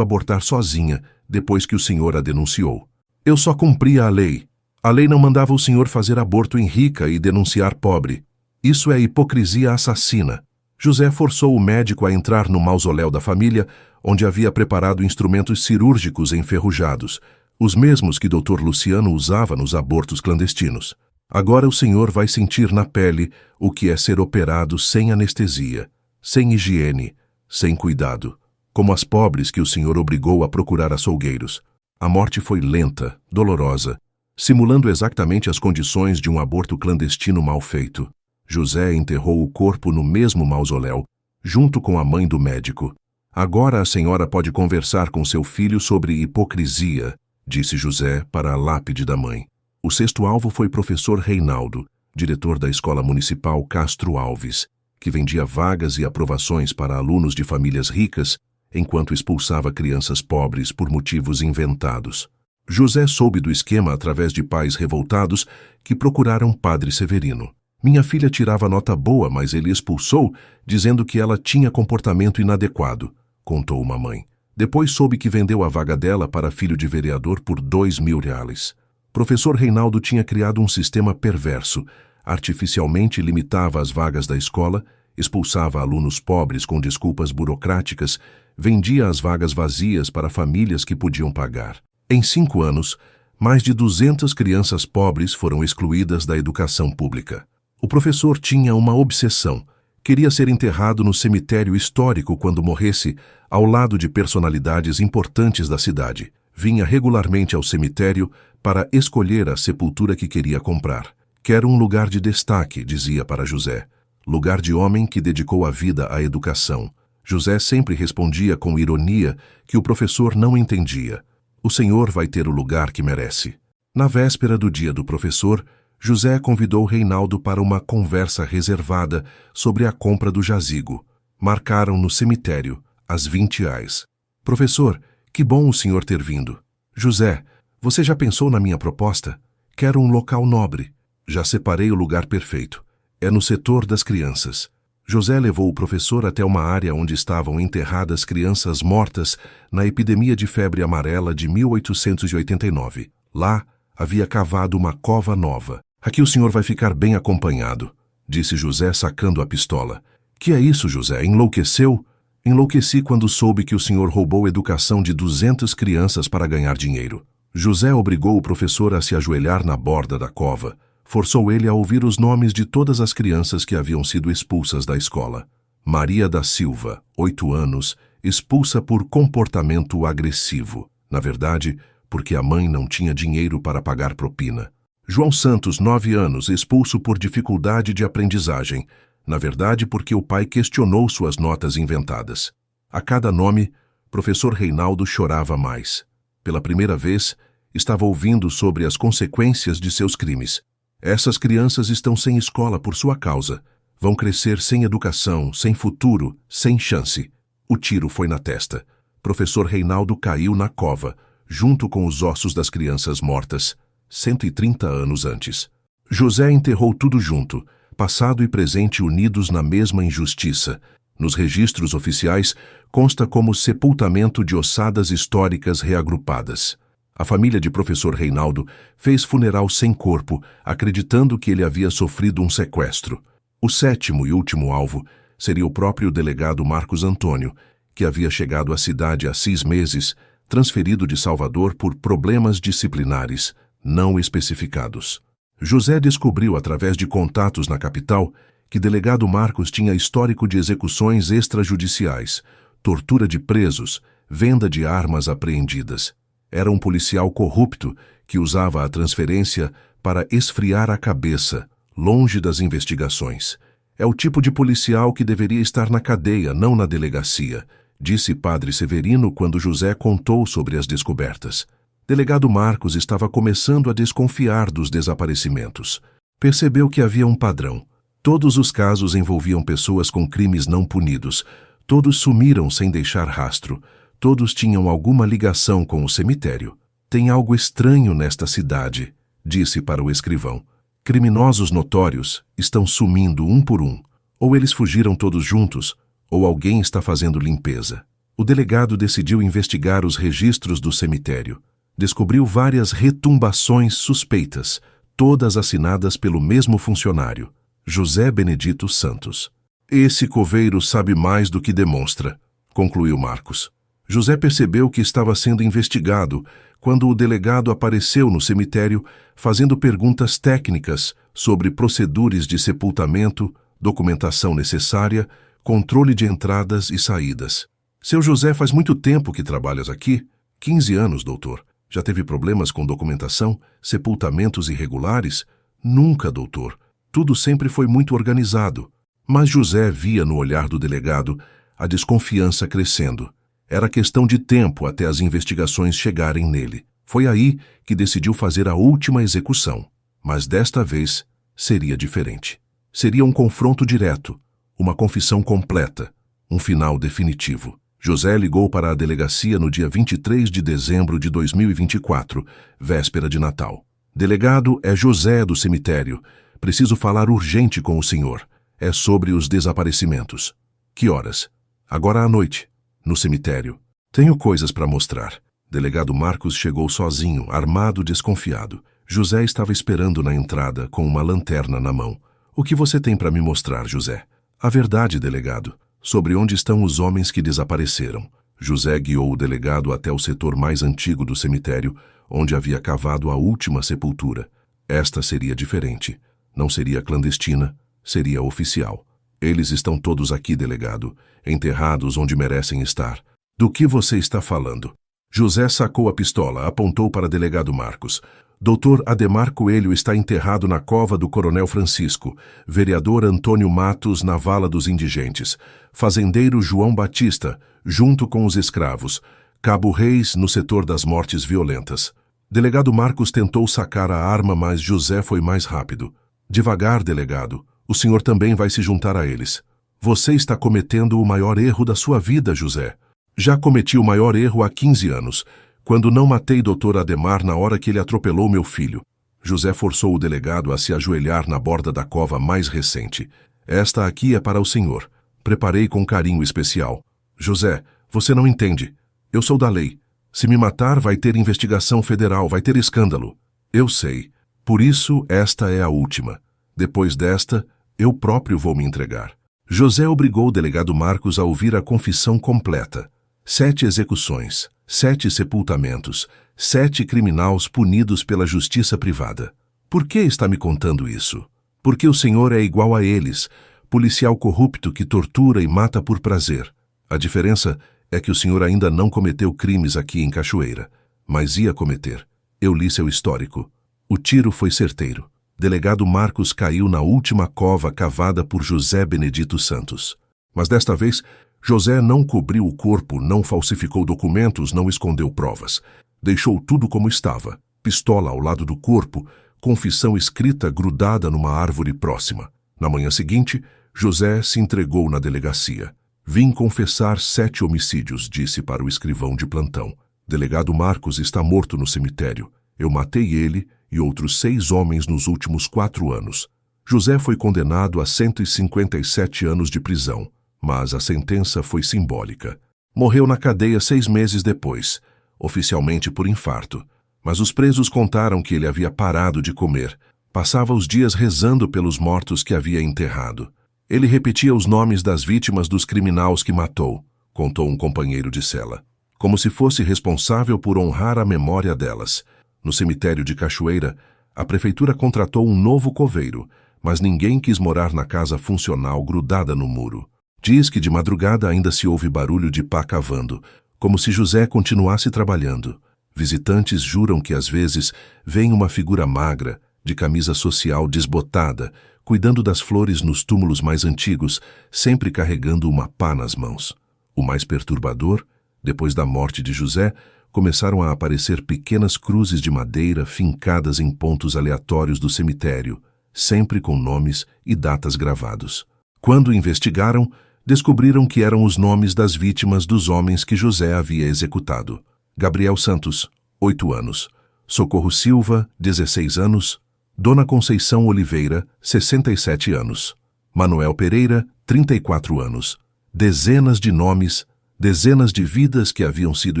abortar sozinha, depois que o senhor a denunciou. Eu só cumpria a lei. A lei não mandava o senhor fazer aborto em rica e denunciar pobre. Isso é hipocrisia assassina. José forçou o médico a entrar no mausoléu da família, onde havia preparado instrumentos cirúrgicos enferrujados, os mesmos que Dr. Luciano usava nos abortos clandestinos. Agora o senhor vai sentir na pele o que é ser operado sem anestesia, sem higiene, sem cuidado, como as pobres que o senhor obrigou a procurar açougueiros. A morte foi lenta, dolorosa, simulando exatamente as condições de um aborto clandestino mal feito. José enterrou o corpo no mesmo mausoléu, junto com a mãe do médico. Agora a senhora pode conversar com seu filho sobre hipocrisia, disse José para a lápide da mãe. O sexto alvo foi professor Reinaldo, diretor da Escola Municipal Castro Alves, que vendia vagas e aprovações para alunos de famílias ricas, enquanto expulsava crianças pobres por motivos inventados. José soube do esquema através de pais revoltados que procuraram Padre Severino. Minha filha tirava nota boa, mas ele expulsou, dizendo que ela tinha comportamento inadequado, contou uma mãe. Depois soube que vendeu a vaga dela para filho de vereador por R$ 2.000. Professor Reinaldo tinha criado um sistema perverso. Artificialmente limitava as vagas da escola, expulsava alunos pobres com desculpas burocráticas, vendia as vagas vazias para famílias que podiam pagar. Em 5 anos, mais de 200 crianças pobres foram excluídas da educação pública. O professor tinha uma obsessão. Queria ser enterrado no cemitério histórico quando morresse, ao lado de personalidades importantes da cidade. Vinha regularmente ao cemitério para escolher a sepultura que queria comprar. Quero um lugar de destaque, dizia para José. Lugar de homem que dedicou a vida à educação. José sempre respondia com ironia que o professor não entendia. O senhor vai ter o lugar que merece. Na véspera do dia do professor, José convidou Reinaldo para uma conversa reservada sobre a compra do jazigo. Marcaram no cemitério, às 20h. Professor, que bom o senhor ter vindo. José, você já pensou na minha proposta? Quero um local nobre. Já separei o lugar perfeito. É no setor das crianças. José levou o professor até uma área onde estavam enterradas crianças mortas na epidemia de febre amarela de 1889. Lá, havia cavado uma cova nova. Aqui o senhor vai ficar bem acompanhado, disse José sacando a pistola. Que é isso, José? Enlouqueceu? Enlouqueci quando soube que o senhor roubou educação de 200 crianças para ganhar dinheiro. José obrigou o professor a se ajoelhar na borda da cova. Forçou ele a ouvir os nomes de todas as crianças que haviam sido expulsas da escola. Maria da Silva, 8 anos, expulsa por comportamento agressivo. Na verdade, porque a mãe não tinha dinheiro para pagar propina. João Santos, 9 anos, expulso por dificuldade de aprendizagem. Na verdade, porque o pai questionou suas notas inventadas. A cada nome, professor Reinaldo chorava mais. Pela primeira vez, estava ouvindo sobre as consequências de seus crimes. Essas crianças estão sem escola por sua causa. Vão crescer sem educação, sem futuro, sem chance. O tiro foi na testa. Professor Reinaldo caiu na cova, junto com os ossos das crianças mortas, 130 anos antes. José enterrou tudo junto, passado e presente unidos na mesma injustiça. Nos registros oficiais, consta como sepultamento de ossadas históricas reagrupadas. A família de professor Reinaldo fez funeral sem corpo, acreditando que ele havia sofrido um sequestro. O 7º e último alvo seria o próprio delegado Marcos Antônio, que havia chegado à cidade há 6 meses, transferido de Salvador por problemas disciplinares, não especificados. José descobriu, através de contatos na capital, que delegado Marcos tinha histórico de execuções extrajudiciais, tortura de presos, venda de armas apreendidas. Era um policial corrupto que usava a transferência para esfriar a cabeça, longe das investigações. É o tipo de policial que deveria estar na cadeia, não na delegacia, disse Padre Severino quando José contou sobre as descobertas. Delegado Marcos estava começando a desconfiar dos desaparecimentos. Percebeu que havia um padrão. Todos os casos envolviam pessoas com crimes não punidos. Todos sumiram sem deixar rastro. Todos tinham alguma ligação com o cemitério. Tem algo estranho nesta cidade, disse para o escrivão. Criminosos notórios estão sumindo um por um. Ou eles fugiram todos juntos, ou alguém está fazendo limpeza. O delegado decidiu investigar os registros do cemitério. Descobriu várias retumbações suspeitas, todas assinadas pelo mesmo funcionário, José Benedito Santos. Esse coveiro sabe mais do que demonstra, concluiu Marcos. José percebeu que estava sendo investigado quando o delegado apareceu no cemitério fazendo perguntas técnicas sobre procedimentos de sepultamento, documentação necessária, controle de entradas e saídas. Seu José, faz muito tempo que trabalhas aqui? 15 anos, doutor. Já teve problemas com documentação, sepultamentos irregulares? Nunca, doutor. Tudo sempre foi muito organizado. Mas José via no olhar do delegado a desconfiança crescendo. Era questão de tempo até as investigações chegarem nele. Foi aí que decidiu fazer a última execução. Mas desta vez seria diferente. Seria um confronto direto, uma confissão completa, um final definitivo. José ligou para a delegacia no dia 23 de dezembro de 2024, véspera de Natal. Delegado, é José do cemitério. Preciso falar urgente com o senhor. É sobre os desaparecimentos. Que horas? Agora à noite. No cemitério. Tenho coisas para mostrar. Delegado Marcos chegou sozinho, armado, desconfiado. José estava esperando na entrada, com uma lanterna na mão. O que você tem para me mostrar, José? A verdade, delegado. Sobre onde estão os homens que desapareceram. José guiou o delegado até o setor mais antigo do cemitério, onde havia cavado a última sepultura. Esta seria diferente. Não seria clandestina, seria oficial. Eles estão todos aqui, delegado, enterrados onde merecem estar. Do que você está falando? José sacou a pistola, apontou para delegado Marcos. Dr. Ademar Coelho está enterrado na cova do Coronel Francisco, vereador Antônio Matos na Vala dos Indigentes, fazendeiro João Batista, junto com os escravos, Cabo Reis no setor das mortes violentas. Delegado Marcos tentou sacar a arma, mas José foi mais rápido. Devagar, delegado. O senhor também vai se juntar a eles. Você está cometendo o maior erro da sua vida, José. Já cometi o maior erro há 15 anos, quando não matei Dr. Ademar na hora que ele atropelou meu filho. José forçou o delegado a se ajoelhar na borda da cova mais recente. Esta aqui é para o senhor. Preparei com carinho especial. José, você não entende. Eu sou da lei. Se me matar, vai ter investigação federal, vai ter escândalo. Eu sei. Por isso, esta é a última. Depois desta, eu próprio vou me entregar. José obrigou o delegado Marcos a ouvir a confissão completa. 7 execuções, 7 sepultamentos, 7 criminosos punidos pela justiça privada. Por que está me contando isso? Porque o senhor é igual a eles, policial corrupto que tortura e mata por prazer. A diferença é que o senhor ainda não cometeu crimes aqui em Cachoeira, mas ia cometer. Eu li seu histórico. O tiro foi certeiro. Delegado Marcos caiu na última cova cavada por José Benedito Santos. Mas desta vez, José não cobriu o corpo, não falsificou documentos, não escondeu provas. Deixou tudo como estava. Pistola ao lado do corpo, confissão escrita grudada numa árvore próxima. Na manhã seguinte, José se entregou na delegacia. Vim confessar 7 homicídios, disse para o escrivão de plantão. Delegado Marcos está morto no cemitério. Eu matei ele e outros 6 homens nos últimos 4 anos. José foi condenado a 157 anos de prisão, mas a sentença foi simbólica. Morreu na cadeia 6 meses depois, oficialmente por infarto. Mas os presos contaram que ele havia parado de comer. Passava os dias rezando pelos mortos que havia enterrado. Ele repetia os nomes das vítimas dos criminosos que matou, contou um companheiro de cela, como se fosse responsável por honrar a memória delas. No cemitério de Cachoeira, a prefeitura contratou um novo coveiro, mas ninguém quis morar na casa funcional grudada no muro. Diz que de madrugada ainda se ouve barulho de pá cavando, como se José continuasse trabalhando. Visitantes juram que às vezes vem uma figura magra, de camisa social desbotada, cuidando das flores nos túmulos mais antigos, sempre carregando uma pá nas mãos. O mais perturbador, depois da morte de José, começaram a aparecer pequenas cruzes de madeira fincadas em pontos aleatórios do cemitério, sempre com nomes e datas gravados. Quando investigaram, descobriram que eram os nomes das vítimas dos homens que José havia executado. Gabriel Santos, 8 anos. Socorro Silva, 16 anos. Dona Conceição Oliveira, 67 anos. Manuel Pereira, 34 anos. Dezenas de nomes, dezenas de vidas que haviam sido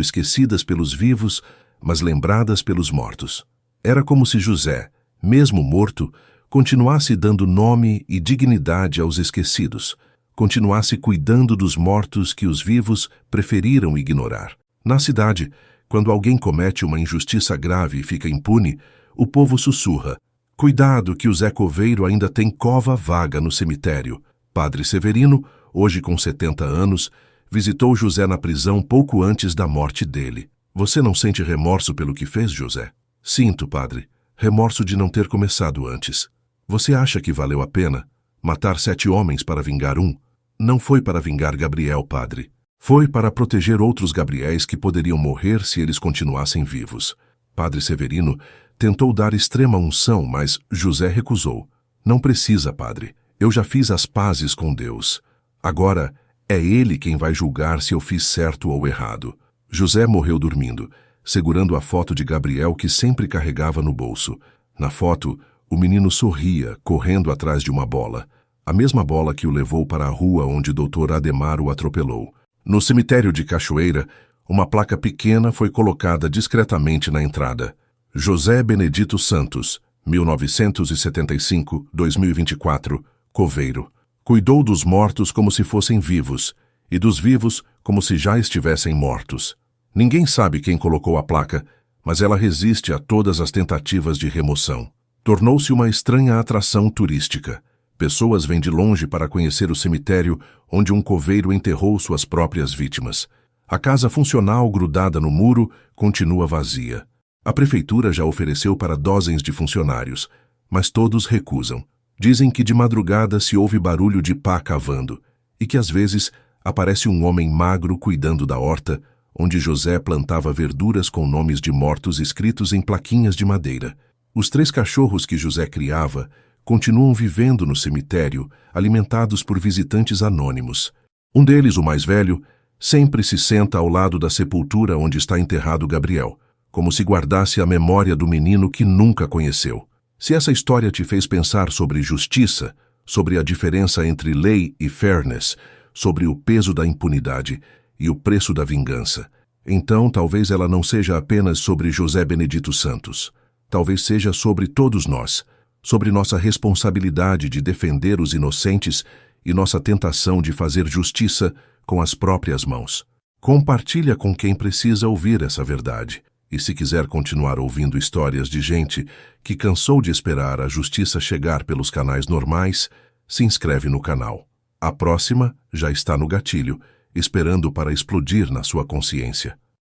esquecidas pelos vivos, mas lembradas pelos mortos. Era como se José, mesmo morto, continuasse dando nome e dignidade aos esquecidos, continuasse cuidando dos mortos que os vivos preferiram ignorar. Na cidade, quando alguém comete uma injustiça grave e fica impune, o povo sussurra: "Cuidado que o Zé Coveiro ainda tem cova vaga no cemitério." Padre Severino, hoje com 70 anos, visitou José na prisão pouco antes da morte dele. "Você não sente remorso pelo que fez, José?" "Sinto, padre. Remorso de não ter começado antes." "Você acha que valeu a pena matar 7 homens para vingar um?" "Não foi para vingar Gabriel, padre. Foi para proteger outros Gabriéis que poderiam morrer se eles continuassem vivos." Padre Severino tentou dar extrema unção, mas José recusou. "Não precisa, padre. Eu já fiz as pazes com Deus. Agora É ele quem vai julgar se eu fiz certo ou errado. José morreu dormindo, segurando a foto de Gabriel que sempre carregava no bolso. Na foto, o menino sorria, correndo atrás de uma bola. A mesma bola que o levou para a rua onde Dr. Ademar o atropelou. No cemitério de Cachoeira, uma placa pequena foi colocada discretamente na entrada. José Benedito Santos, 1975-2024, Coveiro. Cuidou dos mortos como se fossem vivos, e dos vivos como se já estivessem mortos. Ninguém sabe quem colocou a placa, mas ela resiste a todas as tentativas de remoção. Tornou-se uma estranha atração turística. Pessoas vêm de longe para conhecer o cemitério onde um coveiro enterrou suas próprias vítimas. A casa funcional grudada no muro continua vazia. A prefeitura já ofereceu para dozens de funcionários, mas todos recusam. Dizem que de madrugada se ouve barulho de pá cavando e que às vezes aparece um homem magro cuidando da horta, onde José plantava verduras com nomes de mortos escritos em plaquinhas de madeira. Os 3 cachorros que José criava continuam vivendo no cemitério, alimentados por visitantes anônimos. Um deles, o mais velho, sempre se senta ao lado da sepultura onde está enterrado Gabriel, como se guardasse a memória do menino que nunca conheceu. Se essa história te fez pensar sobre justiça, sobre a diferença entre lei e fairness, sobre o peso da impunidade e o preço da vingança, então talvez ela não seja apenas sobre José Benedito Santos. Talvez seja sobre todos nós, sobre nossa responsabilidade de defender os inocentes e nossa tentação de fazer justiça com as próprias mãos. Compartilha com quem precisa ouvir essa verdade. E se quiser continuar ouvindo histórias de gente que cansou de esperar a justiça chegar pelos canais normais, se inscreve no canal. A próxima já está no gatilho, esperando para explodir na sua consciência.